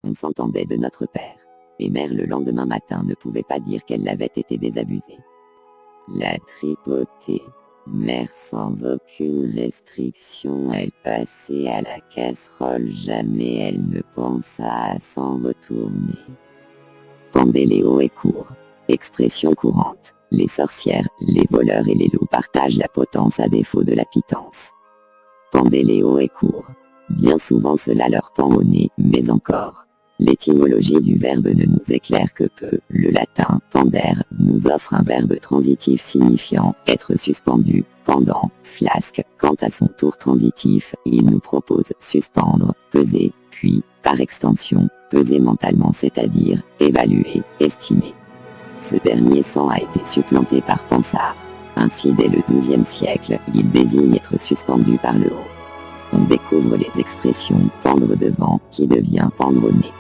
On s'entendait de notre père et mère le lendemain matin ne pouvait pas dire qu'elle avait été désabusée. La tripotée. Mère sans aucune restriction, elle passait à la casserole, jamais elle ne pensa à s'en retourner. Pendez les hauts et courts. Expression courante. Les sorcières, les voleurs et les loups partagent la potence à défaut de la pitance. Pendez les hauts et courts. Bien souvent cela leur pend au nez, mais encore. L'étymologie du verbe ne nous éclaire que peu. Le latin « pender » nous offre un verbe transitif signifiant « être suspendu », pendant, flasque. Quant à son tour transitif, il nous propose « suspendre », « peser », puis, par extension, « peser mentalement », c'est-à-dire « évaluer », « estimer ». Ce dernier sens a été supplanté par « pensard ». Ainsi dès le XIIe siècle, il désigne être suspendu par le haut. On découvre les expressions « pendre devant » qui devient « pendre au nez ».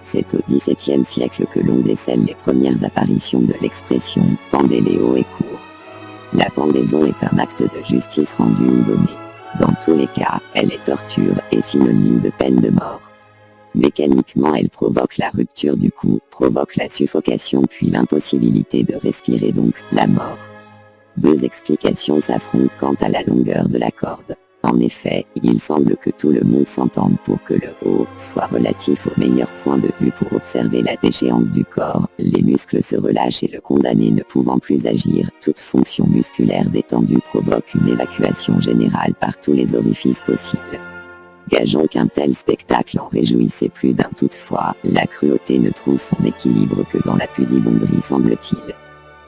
C'est au XVIIe siècle que l'on décèle les premières apparitions de l'expression « pendez les hauts et courts ». La pendaison est un acte de justice rendu ou donné. Dans tous les cas, elle est torture et synonyme de peine de mort. Mécaniquement, elle provoque la rupture du cou, provoque la suffocation puis l'impossibilité de respirer, donc la mort. Deux explications s'affrontent quant à la longueur de la corde. En effet, il semble que tout le monde s'entende pour que le haut soit relatif au meilleur point de vue pour observer la déchéance du corps, les muscles se relâchent et le condamné ne pouvant plus agir, toute fonction musculaire détendue provoque une évacuation générale par tous les orifices possibles. Gageons qu'un tel spectacle en réjouissait plus d'un. Toutefois, la cruauté ne trouve son équilibre que dans la pudibonderie, semble-t-il.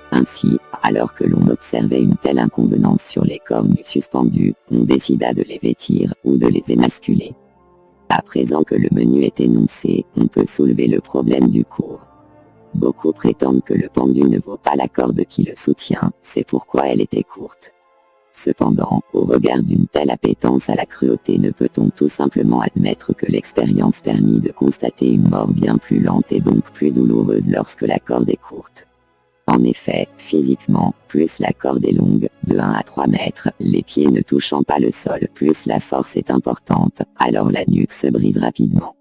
Ainsi, alors que l'on observait une telle inconvenance sur les corps nus suspendus, on décida de les vêtir ou de les émasculer. À présent que le menu est énoncé, on peut soulever le problème du court. Beaucoup prétendent que le pendu ne vaut pas la corde qui le soutient, c'est pourquoi elle était courte. Cependant, au regard d'une telle appétence à la cruauté, ne peut-on tout simplement admettre que l'expérience permit de constater une mort bien plus lente et donc plus douloureuse lorsque la corde est courte. En effet, physiquement, plus la corde est longue, de 1 à 3 mètres, les pieds ne touchant pas le sol, plus la force est importante, alors la nuque se brise rapidement.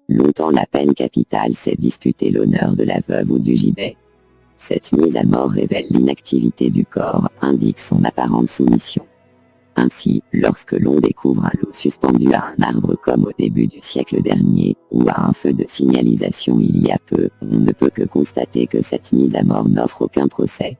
Longtemps la peine capitale s'est disputée l'honneur de la veuve ou du gibet. Cette mise à mort révèle l'inactivité du corps, indique son apparente soumission. Ainsi, lorsque l'on découvre un loup suspendu à un arbre comme au début du siècle dernier, ou à un feu de signalisation il y a peu, on ne peut que constater que cette mise à mort n'offre aucun procès.